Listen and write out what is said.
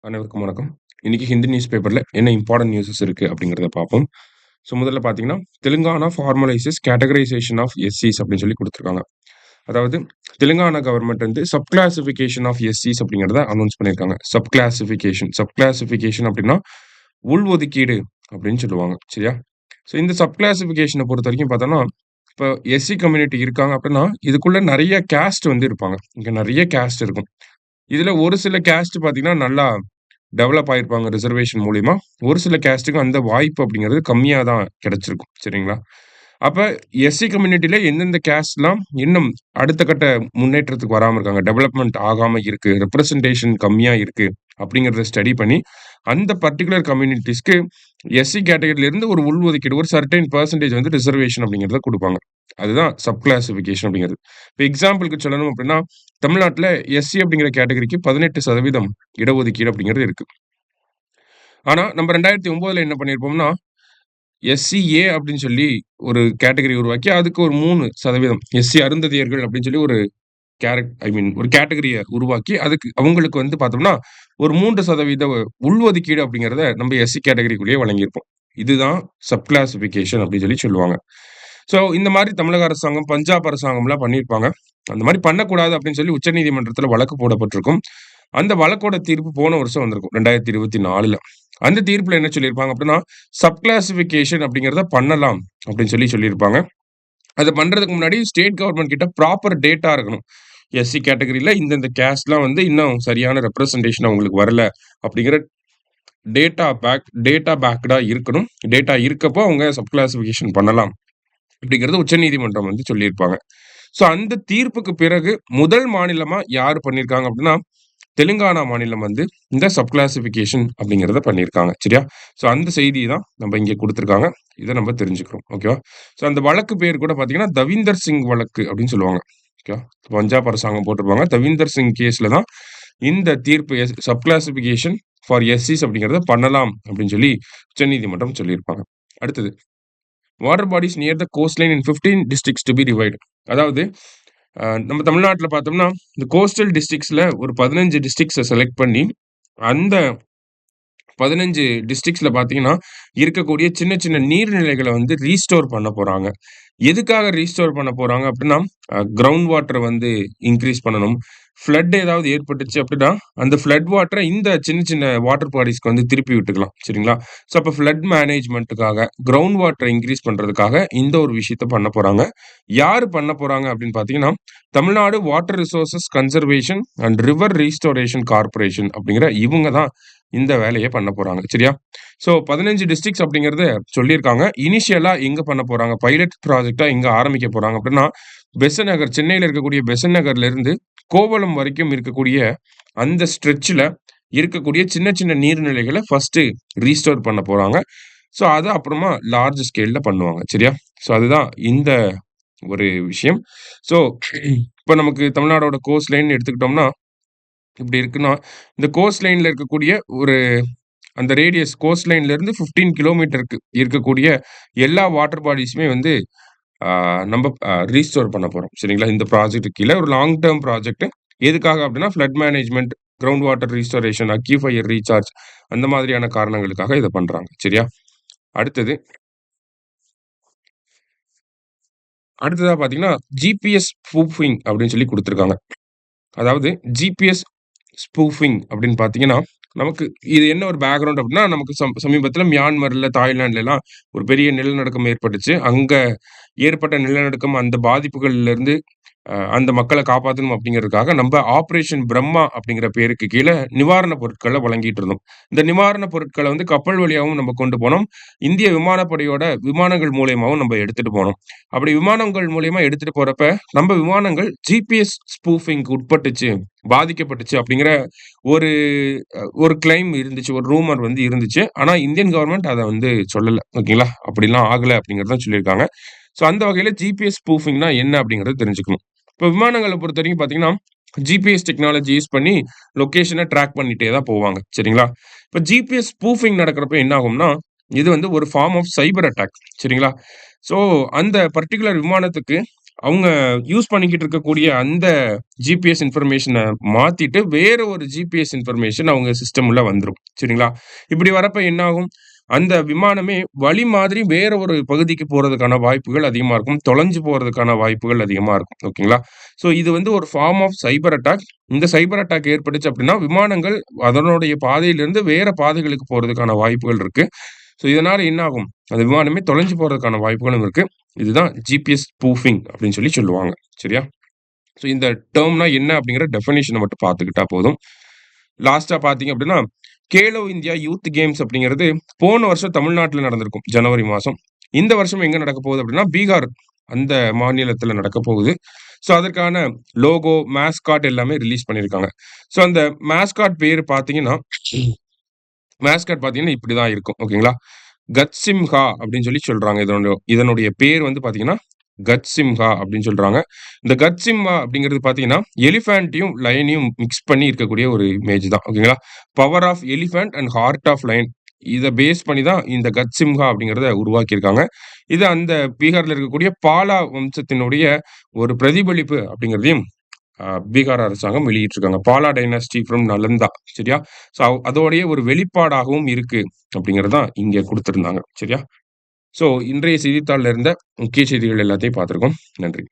அனைவருக்கும் வணக்கம். இன்னைக்கு ஹிந்து நியூஸ் பேப்பர்ல என்ன இம்பார்ட்டன்ட் நியூஸஸ் இருக்கு அப்படிங்கிறத பார்ப்போம். முதல்ல பார்த்தீங்கன்னா, தெலுங்கானா ஃபார்மலைசஸ் கேட்டகரைசேஷன் ஆஃப் எஸ்சிஸ் அப்படின்னு சொல்லி குடுத்துருக்காங்க. அதாவது தெலுங்கானா கவர்ன்மெண்ட் வந்து சப் கிளாசிஃபிகேஷன் ஆஃப் எஸ்சிஸ் அப்படிங்கிறத அனௌன்ஸ் பண்ணியிருக்காங்க. சப் கிளாசிஃபிகேஷன் அப்படின்னா உள்ஒதுக்கீடு அப்படின்னு சொல்லுவாங்க. சரியா? இந்த சப் கிளாசிஃபிகேஷன பொறுத்தவரைக்கும் பார்த்தோம்னா, இப்போ எஸ்சி கம்யூனிட்டி இருக்காங்க அப்படின்னா, இதுக்குள்ள நெறைய கேஸ்ட் வந்து இருப்பாங்க. இங்க நெறைய கேஸ்ட் இருக்கும். இதுல ஒரு சில கேஸ்ட் பார்த்தீங்கன்னா, நல்லா டெவலப் ஆயிருப்பாங்க ரிசர்வேஷன் மூலியமா. ஒரு சில கேஸ்ட்‌க்கு அந்த வாய்ப்பு அப்படிங்கிறது கம்மியா தான் கிடைச்சிருக்கும். சரிங்களா? அப்ப எஸ்சி கம்யூனிட்டில எந்தெந்த கேஸ்ட்லாம் இன்னும் அடுத்த கட்ட முன்னேற்றத்துக்கு வராம இருக்காங்க. டெவலப்மென்ட் ஆகாம இருக்கு. ரெப்ரசன்டேஷன் கம்மியா இருக்கு. அப்படிங்கிறத ஸ்டடி பண்ணி, அந்த பர்ட்டிகுலர் கம்யூனிட்டீஸ்க்கு எஸ்சி கேட்டகரில இருந்து ஒரு உள்ஒதுக்கீடு ஒரு சர்டைன் பெர்சன்டேஜ் வந்து ரிசர்வேஷன் அப்படிங்கிறத குடுப்பாங்க. அதுதான் சப் கிளாசிஃபிகேஷன் அப்படிங்கிறது. இப்ப எக்ஸாம்பிள்க்கு சொல்லணும் அப்படின்னா, தமிழ்நாட்டுல எஸ்சி அப்படிங்கிற கேட்டகரிக்கு 18% இடஒதுக்கீடு அப்படிங்கிறது இருக்கு. ஆனா, நம்ம 2009ல என்ன பண்ணியிருப்போம்னா, எஸ்சி-ஏ அப்படின்னு சொல்லி ஒரு கேட்டகரி உருவாக்கி, அதுக்கு ஒரு 3% எஸ்சி அருந்ததியர்கள் அப்படின்னு சொல்லி ஒரு ஒரு கேட்டகரிய உருவாக்கி, அதுக்கு அவங்களுக்கு வந்து பார்த்தோம்னா, ஒரு 3% உள்ஒதுக்கீடு அப்படிங்கிறத நம்ம எஸ்சி கேட்டகரிக்குள்ளேயே வழங்கியிருப்போம். இதுதான் சப் கிளாசிஃபிகேஷன் அப்படின்னு சொல்லி சொல்லுவாங்க. இந்த மாரி தமிழக அரசாங்கம், பஞ்சாப் அரசாங்கம்லாம் பண்ணியிருப்பாங்க. அந்த மாரி பண்ணக்கூடாது அப்படின்னு சொல்லி உச்சநீதிமன்றத்தில வழக்கு போடப்பட்டிருக்கும். அந்த வழக்கோட தீர்ப்பு போன வருஷம் வந்திருக்கும். 2024ல. அந்த தீர்ப்புல என்ன சொல்லியிருப்பாங்க அப்படின்னா, சப் கிளாசிஃபிகேஷன் அப்படிங்கிறத பண்ணலாம் அப்படின்னு சொல்லி சொல்லியிருப்பாங்க. அத பண்றதுக்கு முன்னாடி ஸ்டேட் கவர்ன்மென்ட் கிட்ட ப்ராப்பர் டேட்டா இருக்கணும். எஸ்சி கேட்டகரில இந்தந்த கேஸ்ட்லாம் வந்து இன்னும் சரியான ரெப்ரசன்டேஷன் அவங்களுக்கு வரல அப்படிங்கிற டேட்டா பேக்டா இருக்கணும். டேட்டா இருக்கப்போ அவங்க சப் கிளாசிஃபிகேஷன் பண்ணலாம். அப்படிங்கிறது உச்சநீதிமன்றம் வந்து சொல்லியிருப்பாங்க. அந்த தீர்ப்புக்கு பிறகு முதல் மாநிலமா யார் பண்ணியிருக்காங்க அப்படின்னா, தெலுங்கானா மாநிலம் வந்து இந்த சப் கிளாசிஃபிகேஷன் அப்படிங்கிறத பண்ணியிருக்காங்க. சரியா? அந்த செய்தி தான் நம்ம இங்க குடுத்துருக்காங்க. இத நம்ம தெரிஞ்சுக்கிறோம். ஓகேவா? அந்த வழக்கு பேர் கூட பார்த்தீங்கன்னா, தவீந்தர் சிங் வழக்கு அப்படின்னு சொல்லுவாங்க. ஓகேவா? பஞ்சாப் அரசாங்கம் போட்டிருப்பாங்க. தவீந்தர் சிங் கேஸ்ல தான் இந்த தீர்ப்பு சப் கிளாசிஃபிகேஷன் ஃபார் எஸ்சிஸ் அப்படிங்கிறத பண்ணலாம் அப்படின்னு சொல்லி உச்சநீதிமன்றம் சொல்லியிருப்பாங்க. அடுத்தது water bodies near the coast line in 15 districts to be divide. அதாவது நம்ம தமிழ்நாட்டுல பார்த்தோம்னா, இந்த கோஸ்டல் டிஸ்ட்ரிக்ட்ஸ்ல ஒரு 15 டிஸ்ட்ரிக்ட்ஸ செலக்ட் பண்ணி, அந்த 15 டிஸ்ட்ரிக்ட்ஸ்ல பார்த்தீங்கன்னா, இருக்கக்கூடிய சின்ன சின்ன நீர்நிலைகள வந்து ரீஸ்டோர் பண்ண போறாங்க. எதுக்காக ரீஸ்டோர் பண்ண போறாங்க அப்டின்னா, கிரவுண்ட் வாட்டர வந்து இன்கிரீஸ் பண்ணணும். ஃப்ளட் ஏதாவது ஏற்பட்டுச்சு அப்டின்னா, அந்த ஃப்ளட் வாட்டர இந்த சின்ன சின்ன வாட்டர் பாடிஸ்க்கு வந்து திருப்பி விட்டுக்கலாம். சரிங்களா? அப்ப ஃப்ளட் மேனேஜ்மென்ட்க்காக, கிரவுண்ட் வாட்டர இன்கிரீஸ் பண்றதுக்காக இந்த ஒரு விஷயத்த பண்ண போறாங்க. யாரு பண்ண போறாங்க அப்டின்னு பார்த்தீங்கன்னா, Tamil Nadu water resources conservation and river restoration corporation அப்டிங்கிற இவங்க தான் இந்த வேலைய பண்ண போறாங்க. சரியா? 15 டிஸ்ட்ரிக்ட்ஸ் அப்படிங்கிறத சொல்லியிருக்காங்க. இனிஷியலா எங்க பண்ண போறாங்க? பைலட் ப்ராஜெக்ட்டா எங்க ஆரம்பிக்க போறாங்க அப்படின்னா, பெசன்ட் நகர் சென்னையில இருக்கக்கூடிய பெசன்ட் நகர்ல இருந்து கோவளம் வரைக்கும் இருக்கக்கூடிய அந்த ஸ்ட்ரெட்ச்ல இருக்கக்கூடிய சின்ன சின்ன நீர்நிலைகள ஃபர்ஸ்ட்டு ரீஸ்டோர் பண்ண போறாங்க. அத அப்புறமா லார்ஜ் ஸ்கேல்ல பண்ணுவாங்க. சரியா? அதுதான் இந்த ஒரு விஷயம். ஸோ இப்ப நமக்கு தமிழ்நாடோட கோஸ்ட் லைன் எடுத்துக்கிட்டோம்னா, இப்படி இருக்குன்னா, இந்த கோஸ்ட் லைன்ல இருக்கக்கூடிய ஒரு அந்த ரேடியஸ் கோஸ்ட் லைன்ல இருந்து 15 கிலோமீட்டருக்கு இருக்கக்கூடிய எல்லா வாட்டர் பாடிஸுமே வந்து நம்ம ரீஸ்டோர் பண்ண போறோம். சரிங்களா? இந்த ப்ராஜெக்ட் கீழ ஒரு லாங் டெர்ம் ப்ராஜெக்ட். எதுக்காக அப்டின்னா, flood management, ground water restoration, aquifer recharge அந்த மாதிரியான காரணங்களுக்காக இத பண்றாங்க. சரியா? அடுத்தது அடுத்ததா பார்த்தீங்கன்னா, ஜிபிஎஸ் ஸ்பூஃபிங் அப்படின்னு சொல்லி குடுத்துருக்காங்க. அதாவது ஜிபிஎஸ் ஸ்பூஃபிங் அப்படின்னு பார்த்தீங்கன்னா, நமக்கு இது என்ன ஒரு பேக்கிரவுண்ட் அப்படின்னா, நமக்கு சமீபத்தில மியான்மர்ல, தாய்லாந்துலலாம் ஒரு பெரிய நிலநடுக்கம் ஏற்பட்டுச்சு. அங்க ஏற்பட்ட நிலநடுக்கம் அந்த பாதிப்புகள்ல இருந்து அந்த மக்கள காப்பாத்தணும் அப்படிங்கிறதுக்காக, நம்ப ஆப்பரேஷன் பிரம்மா அப்படிங்கிற பேருக்கு கீழ நிவாரணப் பொருட்கள வழங்கிட்டு இருந்தோம். இந்த நிவாரணப் பொருட்கள வந்து கப்பல் வழியாவும் நம்ம கொண்டு போனோம். இந்திய விமானப்படையோட விமானங்கள் மூலியமாவும் நம்ம எடுத்துட்டு போனோம். அப்படி விமானங்கள் மூலியமா எடுத்துட்டு போறப்ப, நம்ம விமானங்கள் ஜிபிஎஸ் ஸ்பூஃபிங்க்கு உட்பட்டுச்சு, பாதிக்கப்பட்டுச்சு அப்படிங்கிற ஒரு ஒரு கிளைம் இருந்துச்சு. ஒரு ரூமர் வந்து இருந்துச்சு. ஆனா இந்தியன் கவர்ன்மெண்ட் அத வந்து சொல்லல. ஓகேங்களா? அப்படிலாம் ஆகல அப்படிங்கிறத தான் சொல்லியிருக்காங்க. அந்த வகையில ஜிபிஎஸ் ஸ்பூஃபிங்னா என்ன அப்படிங்கிறத தெரிஞ்சுக்கணும். இப்ப விமானங்கள பொறுத்தவரைக்கும் பார்த்தீங்கன்னா, ஜிபிஎஸ் டெக்னாலஜி யூஸ் பண்ணி லொகேஷன ட்ராக் பண்ணிட்டே தான் போவாங்க. சரிங்களா? இப்ப ஜிபிஎஸ் ஸ்பூஃபிங் நடக்கிறப்ப என்ன ஆகும்னா, இது வந்து ஒரு ஃபார்ம் ஆஃப் சைபர் அட்டாக். சரிங்களா? ஸோ அந்த பர்ட்டிகுலர் விமானத்துக்கு அவங்க யூஸ் பண்ணிக்கிட்டு இருக்கக்கூடிய அந்த ஜிபிஎஸ் இன்ஃபர்மேஷன மாத்திட்டு, வேற ஒரு ஜிபிஎஸ் இன்ஃபர்மேஷன் அவங்க சிஸ்டம் உள்ள வந்துரும். சரிங்களா? இப்படி வரப்ப என்ன ஆகும்? அந்த விமானமே வழி மாதிரி வேற ஒரு பகுதிக்கு போறதுக்கான வாய்ப்புகள் அதிகமா இருக்கும். தொலைஞ்சு போறதுக்கான வாய்ப்புகள் அதிகமா இருக்கும். ஓகேங்களா? ஸோ இது வந்து ஒரு ஃபார்ம் ஆஃப் சைபர் அட்டாக். இந்த சைபர் அட்டாக் ஏற்பட்டுச்சு அப்படின்னா, விமானங்கள் அதனுடைய பாதையிலிருந்து வேற பாதைகளுக்கு போறதுக்கான வாய்ப்புகள் இருக்கு. ஸோ இதனால என்ன ஆகும்? அந்த விமானமே தொலைஞ்சு போறதுக்கான வாய்ப்புகளும் இருக்கு. இதுதான் ஜிபிஎஸ் ஸ்பூஃபிங் அப்படின்னு சொல்லுவாங்க. சரியா? ஸோ இந்த டெர்ம்னா என்ன அப்படிங்கிற டெஃபினிஷன மட்டும் பார்த்துக்கிட்டா போதும். லாஸ்ட்டா பார்த்தீங்க அப்படின்னா, கேலோ இந்தியா யூத் கேம்ஸ் அப்படிங்கிறது போன வருஷம் தமிழ்நாட்டுல நடந்திருக்கும். ஜனவரி மாசம். இந்த வருஷம் எங்க நடக்க போகுது அப்படின்னா, பீகார் அந்த மாநிலத்தில நடக்க போகுது. ஸோ அதற்கான லோகோ, மாஸ்காட் எல்லாமே ரிலீஸ் பண்ணியிருக்காங்க. ஸோ அந்த மாஸ்காட் பேரு பார்த்தீங்கன்னா இப்படிதான் இருக்கும். ஓகேங்களா? கத்சிம்ஹா அப்படின்னு சொல்றாங்க. இதனுடைய பேர் வந்து பார்த்தீங்கன்னா, கத்சிம்ஹா அப்படின்னு சொல்றாங்க. இந்த கத்சிம்ஹா அப்படிங்கிறது பார்த்தீங்கன்னா, எலிஃபேண்ட்டையும், லயனையும் மிக்ஸ் பண்ணி இருக்கக்கூடிய ஒரு இமேஜ் தான். ஓகேங்களா? Power of elephant and heart of lion. இத பேஸ் பண்ணி தான் இந்த கத்சிம்ஹா அப்படிங்கிறத உருவாக்கியிருக்காங்க. இது அந்த பீகார்ல இருக்கக்கூடிய பாலா வம்சத்தினுடைய ஒரு பிரதிபலிப்பு அப்படிங்கிறதையும் பீகார் அரசாங்கம் வெளியிட்டிருக்காங்க. Bala dynasty from Nalanda. சரியா? ஸோ அதோடைய ஒரு வெளிப்பாடாகவும் இருக்கு அப்படிங்கிறது தான் இங்க குடுத்திருந்தாங்க. சரியா? ஸோ இன்றைய செய்தித்தாள்ல இருந்த முக்கிய செய்திகள் எல்லாத்தையும் பார்த்திருக்கோம். நன்றி.